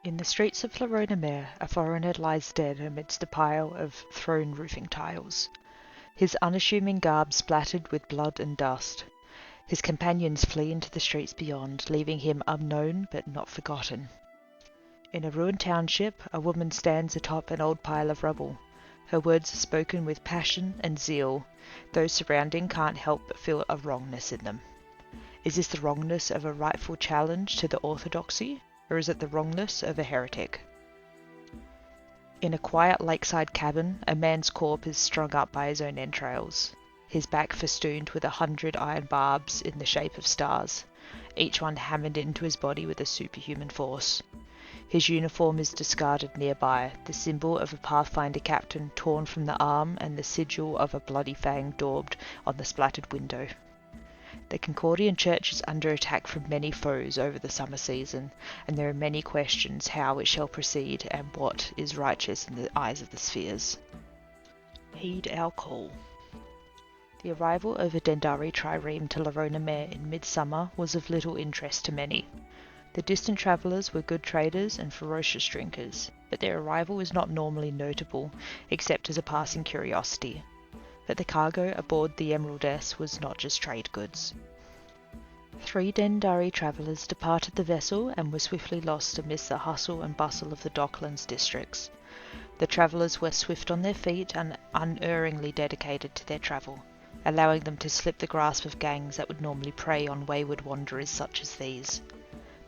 In the streets of Lon a foreigner lies dead amidst a pile of thrown roofing tiles, his unassuming garb splattered with blood and dust. His companions flee into the streets beyond, leaving him unknown but not forgotten. In a ruined township, a woman stands atop an old pile of rubble. Her words are spoken with passion and zeal. Those surrounding can't help but feel a wrongness in them. Is this the wrongness of a rightful challenge to the orthodoxy, or is it the wrongness of a heretic? In a quiet lakeside cabin, a man's corpse is strung up by his own entrails, his back festooned with 100 iron barbs in the shape of stars, each one hammered into his body with a superhuman force. His uniform is discarded nearby, the symbol of a Pathfinder captain torn from the arm and the sigil of a bloody fang daubed on the splattered window. The Concordian church is under attack from many foes over the summer season, and there are many questions how it shall proceed and what is righteous in the eyes of the spheres. Heed our call. The arrival of a Dendari trireme to Lon in midsummer was of little interest to many. The distant travellers were good traders and ferocious drinkers, but their arrival is not normally notable, except as a passing curiosity. But the cargo aboard the Emeraldess was not just trade goods. 3 Dendari travellers departed the vessel and were swiftly lost amidst the hustle and bustle of the Docklands districts. The travellers were swift on their feet and unerringly dedicated to their travel, allowing them to slip the grasp of gangs that would normally prey on wayward wanderers such as these.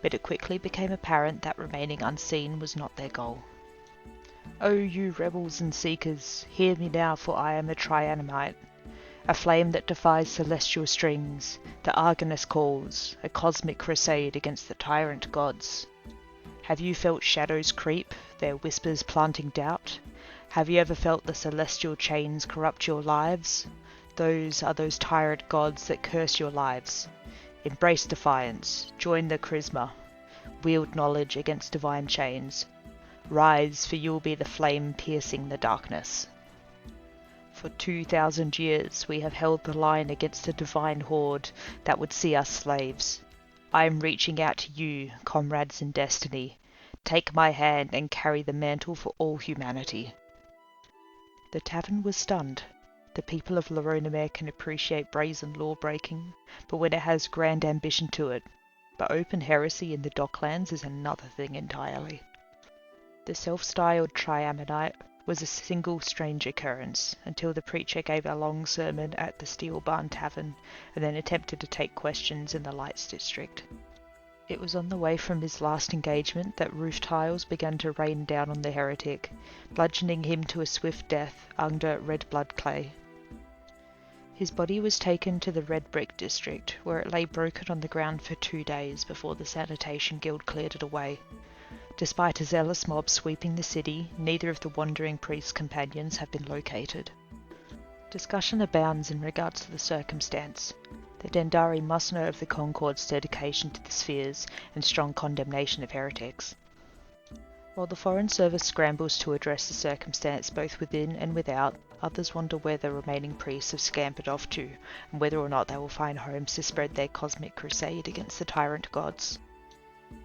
But it quickly became apparent that remaining unseen was not their goal. "O you rebels and seekers, hear me now, for I am a Trianimite, a flame that defies celestial strings, the Argonus calls, a cosmic crusade against the tyrant gods. Have you felt shadows creep, their whispers planting doubt? Have you ever felt the celestial chains corrupt your lives? Those are those tyrant gods that curse your lives. Embrace defiance, join the charisma, wield knowledge against divine chains. Rise, for you will be the flame piercing the darkness. For 2,000 years we have held the line against a divine horde that would see us slaves. I am reaching out to you, comrades in destiny. Take my hand and carry the mantle for all humanity." The tavern was stunned. The people of Lon can appreciate brazen law-breaking, but when it has grand ambition to it. But open heresy in the Docklands is another thing entirely. The self-styled Triaminite was a single strange occurrence, until the preacher gave a long sermon at the Steel Barn Tavern, and then attempted to take questions in the Lights District. It was on the way from his last engagement that roof tiles began to rain down on the heretic, bludgeoning him to a swift death under red blood clay. His body was taken to the Red Brick District, where it lay broken on the ground for 2 days before the Sanitation Guild cleared it away. Despite a zealous mob sweeping the city, neither of the wandering priest's companions have been located. Discussion abounds in regards to the circumstance. The Dendari must know of the Concord's dedication to the spheres and strong condemnation of heretics. While the Foreign Service scrambles to address the circumstance both within and without, others wonder where the remaining priests have scampered off to, and whether or not they will find homes to spread their cosmic crusade against the tyrant gods.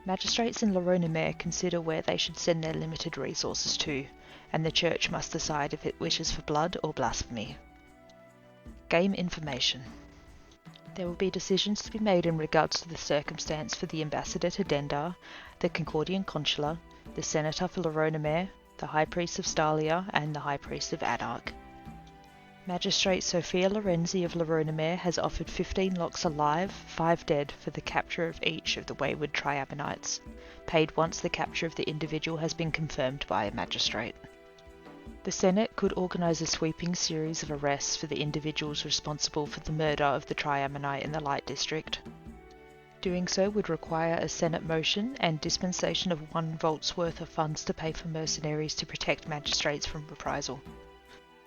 Magistrates in Lon consider where they should send their limited resources to, and the Church must decide if it wishes for blood or blasphemy. Game information. There will be decisions to be made in regards to the circumstance for the ambassador to Dendar, the Concordian consular, the senator for Lon, the high priest of Stalia, and the high priest of Adark. Magistrate Sophia Lorenzi of Lon has offered 15 locks alive, 5 dead for the capture of each of the wayward Triaminites, paid once the capture of the individual has been confirmed by a magistrate. The Senate could organise a sweeping series of arrests for the individuals responsible for the murder of the Triaminite in the Light District. Doing so would require a Senate motion and dispensation of 1 volt's worth of funds to pay for mercenaries to protect magistrates from reprisal.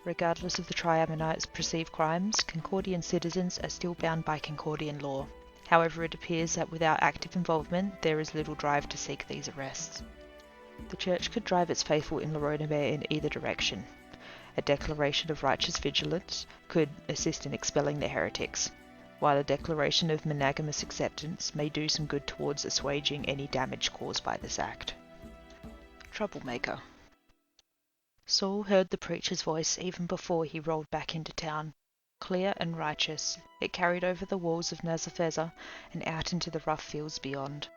Regardless of the Triaminite's perceived crimes, Concordian citizens are still bound by Concordian law. However, it appears that without active involvement, there is little drive to seek these arrests. The Church could drive its faithful in Lon in either direction. A declaration of righteous vigilance could assist in expelling the heretics, while a declaration of monogamous acceptance may do some good towards assuaging any damage caused by this act. Troublemaker. Saul heard the preacher's voice even before he rolled back into town. Clear and righteous, it carried over the walls of Nazafeza and out into the rough fields beyond.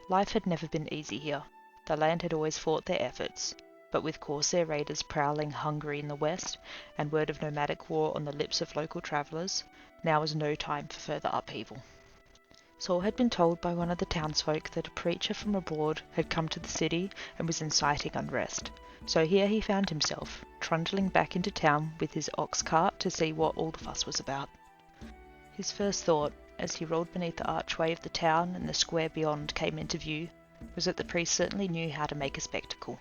Life had never been easy here. The land had always fought their efforts, but with Corsair raiders prowling Hungary in the west and word of nomadic war on the lips of local travellers, now was no time for further upheaval. Saul had been told by one of the townsfolk that a preacher from abroad had come to the city and was inciting unrest. So here he found himself, trundling back into town with his ox cart to see what all the fuss was about. His first thought, as he rolled beneath the archway of the town and the square beyond came into view, was that the priest certainly knew how to make a spectacle.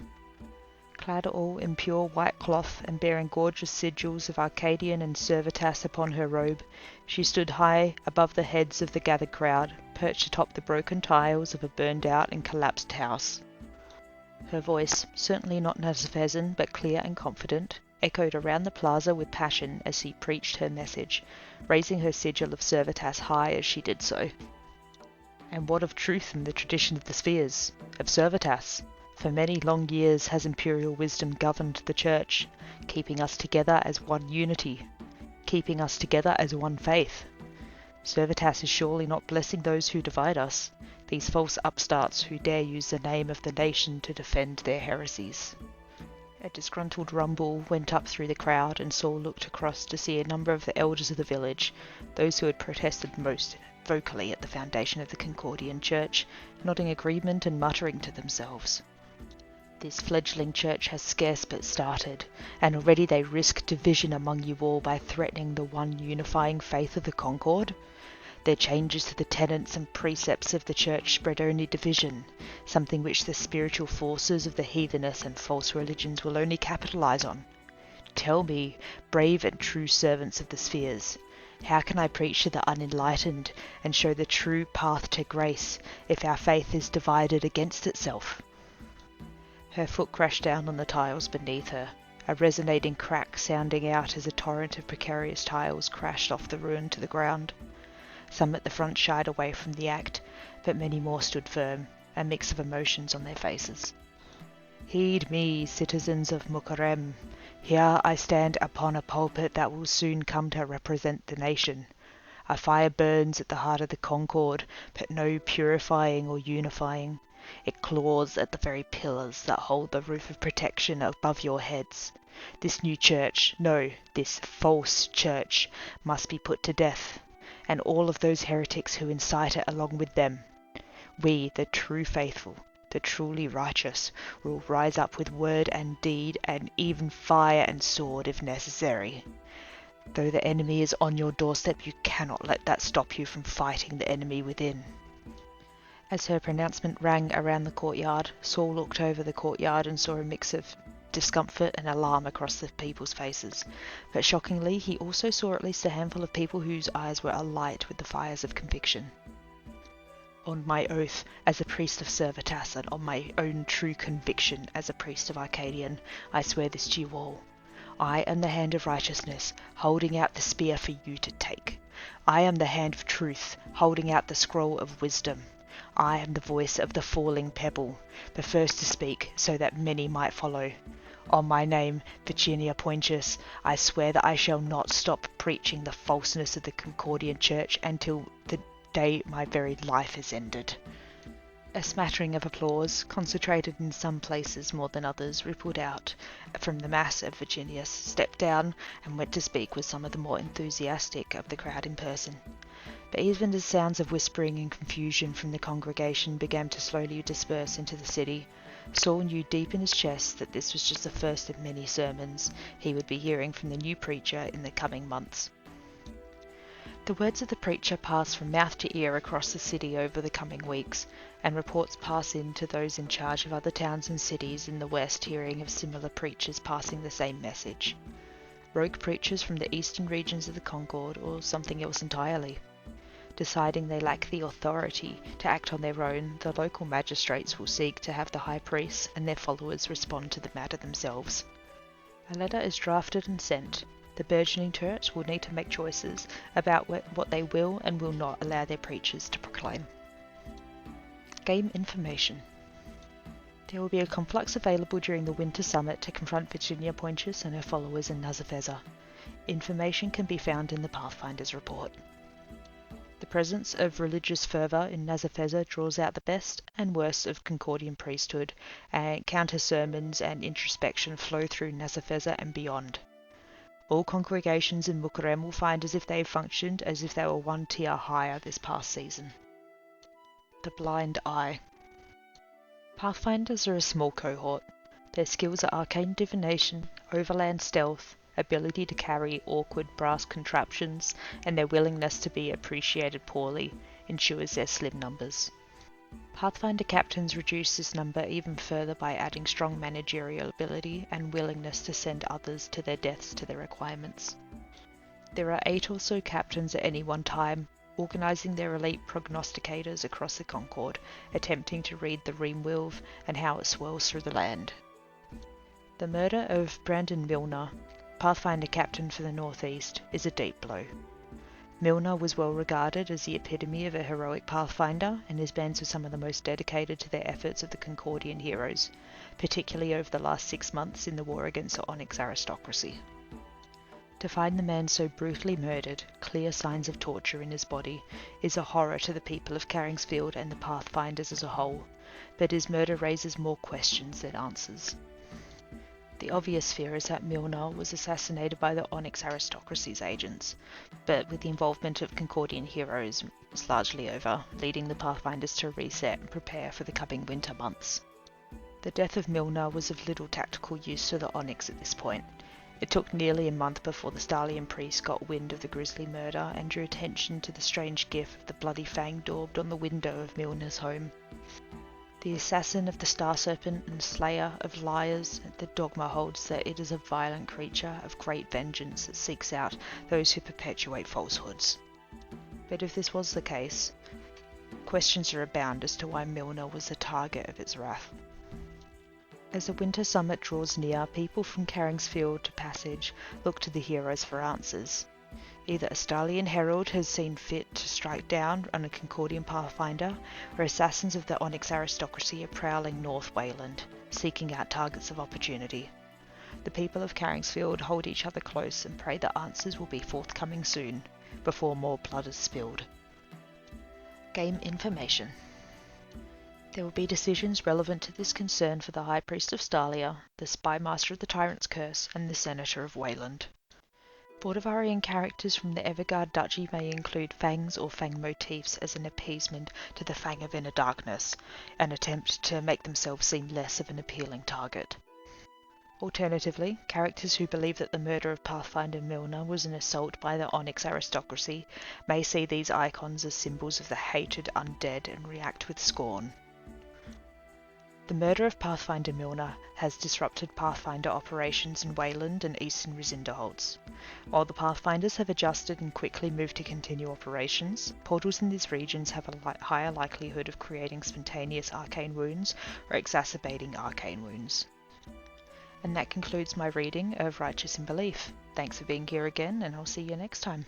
Clad all in pure white cloth and bearing gorgeous sigils of Arcadian and Servetas upon her robe, she stood high above the heads of the gathered crowd, perched atop the broken tiles of a burned-out and collapsed house. Her voice, certainly not Nazafezan but clear and confident, echoed around the plaza with passion as she preached her message, raising her sigil of Servetas high as she did so. And what of truth in the tradition of the spheres, of Servetas? For many long years has imperial wisdom governed the Church, keeping us together as one unity, keeping us together as one faith. Servetas is surely not blessing those who divide us, these false upstarts who dare use the name of the nation to defend their heresies. A disgruntled rumble went up through the crowd, and Saul looked across to see a number of the elders of the village, those who had protested most vocally at the foundation of the Concordian Church, nodding agreement and muttering to themselves. This fledgling church has scarce but started, and already they risk division among you all by threatening the one unifying faith of the Concord. Their changes to the tenets and precepts of the church spread only division, something which the spiritual forces of the heathenists and false religions will only capitalize on. Tell me, brave and true servants of the spheres, how can I preach to the unenlightened and show the true path to grace if our faith is divided against itself? Her foot crashed down on the tiles beneath her, a resonating crack sounding out as a torrent of precarious tiles crashed off the ruin to the ground. Some at the front shied away from the act, but many more stood firm, a mix of emotions on their faces. Heed me, citizens of Mukarem. Here I stand upon a pulpit that will soon come to represent the nation. A fire burns at the heart of the Concord, but no purifying or unifying. It claws at the very pillars that hold the roof of protection above your heads. This new church, no, this false church, must be put to death, and all of those heretics who incite it along with them. We, the true faithful, the truly righteous, will rise up with word and deed and even fire and sword if necessary. Though the enemy is on your doorstep, you cannot let that stop you from fighting the enemy within. As her pronouncement rang around the courtyard, Saul looked over the courtyard and saw a mix of discomfort and alarm across the people's faces. But shockingly, he also saw at least a handful of people whose eyes were alight with the fires of conviction. On my oath as a priest of Servetas and on my own true conviction as a priest of Arcadian, I swear this to you all. I am the hand of righteousness, holding out the spear for you to take. I am the hand of truth, holding out the scroll of wisdom. I am the voice of the falling pebble, the first to speak so that many might follow. On my name, Virginia Pointius, I swear that I shall not stop preaching the falseness of the Concordian Church until the day my very life is ended. A smattering of applause, concentrated in some places more than others, rippled out from the mass of Virginius, stepped down and went to speak with some of the more enthusiastic of the crowd in person. But even as sounds of whispering and confusion from the congregation began to slowly disperse into the city, Saul knew deep in his chest that this was just the first of many sermons he would be hearing from the new preacher in the coming months. The words of the preacher pass from mouth to ear across the city over the coming weeks, and reports pass in to those in charge of other towns and cities in the west hearing of similar preachers passing the same message. Rogue preachers from the eastern regions of the Concord, or something else entirely. Deciding they lack the authority to act on their own, the local magistrates will seek to have the high priests and their followers respond to the matter themselves. A letter is drafted and sent. The burgeoning church will need to make choices about what they will and will not allow their preachers to proclaim. Game information. There will be a complex available during the Winter Summit to confront Virginia Pointris and her followers in Nazafeza. Information can be found in the Pathfinder's report. The presence of religious fervour in Nazafeza draws out the best and worst of Concordian priesthood, and counter-sermons and introspection flow through Nazafeza and beyond. All congregations in Mukurem will find as if they have functioned as if they were one tier higher this past season. The Blind Eye. Pathfinders are a small cohort. Their skills are arcane divination, overland stealth, ability to carry awkward brass contraptions, and their willingness to be appreciated poorly ensures their slim numbers. Pathfinder captains reduce this number even further by adding strong managerial ability and willingness to send others to their deaths to their requirements. There are 8 or so captains at any one time, organising their elite prognosticators across the Concord, attempting to read the Reamwilv and how it swirls through the land. The murder of Brandon Milner, Pathfinder captain for the Northeast, is a deep blow. Milner was well regarded as the epitome of a heroic Pathfinder, and his bands were some of the most dedicated to their efforts of the Concordian heroes, particularly over the last 6 months in the war against the Onyx aristocracy. To find the man so brutally murdered, clear signs of torture in his body, is a horror to the people of Carringsfield and the Pathfinders as a whole, but his murder raises more questions than answers. The obvious fear is that Milner was assassinated by the Onyx aristocracy's agents, but with the involvement of Concordian heroes, it's largely over, leading the Pathfinders to reset and prepare for the coming winter months. The death of Milner was of little tactical use to the Onyx at this point. It took nearly a month before the Starlian priest got wind of the grisly murder and drew attention to the strange gif of the bloody fang daubed on the window of Milner's home. The assassin of the Star Serpent and slayer of liars, the dogma holds that it is a violent creature of great vengeance that seeks out those who perpetuate falsehoods. But if this was the case, questions are abound as to why Milner was the target of its wrath. As the Winter Summit draws near, people from Carringsfield to Passage look to the heroes for answers. Either a Starlian Herald has seen fit to strike down on a Concordian Pathfinder, or assassins of the Onyx aristocracy are prowling North Wayland, seeking out targets of opportunity. The people of Carringsfield hold each other close and pray that answers will be forthcoming soon, before more blood is spilled. Game information. There will be decisions relevant to this concern for the High Priest of Stalia, the Spy Master of the Tyrant's Curse, and the Senator of Wayland. Bordovarian characters from the Evergard Duchy may include fangs or fang motifs as an appeasement to the Fang of Inner Darkness, an attempt to make themselves seem less of an appealing target. Alternatively, characters who believe that the murder of Pathfinder Milner was an assault by the Onyx aristocracy may see these icons as symbols of the hated undead and react with scorn. The murder of Pathfinder Milner has disrupted Pathfinder operations in Wayland and Eastern Risinderholtz. While the Pathfinders have adjusted and quickly moved to continue operations, portals in these regions have a higher likelihood of creating spontaneous arcane wounds or exacerbating arcane wounds. And that concludes my reading of Righteous in Belief. Thanks for being here again, and I'll see you next time.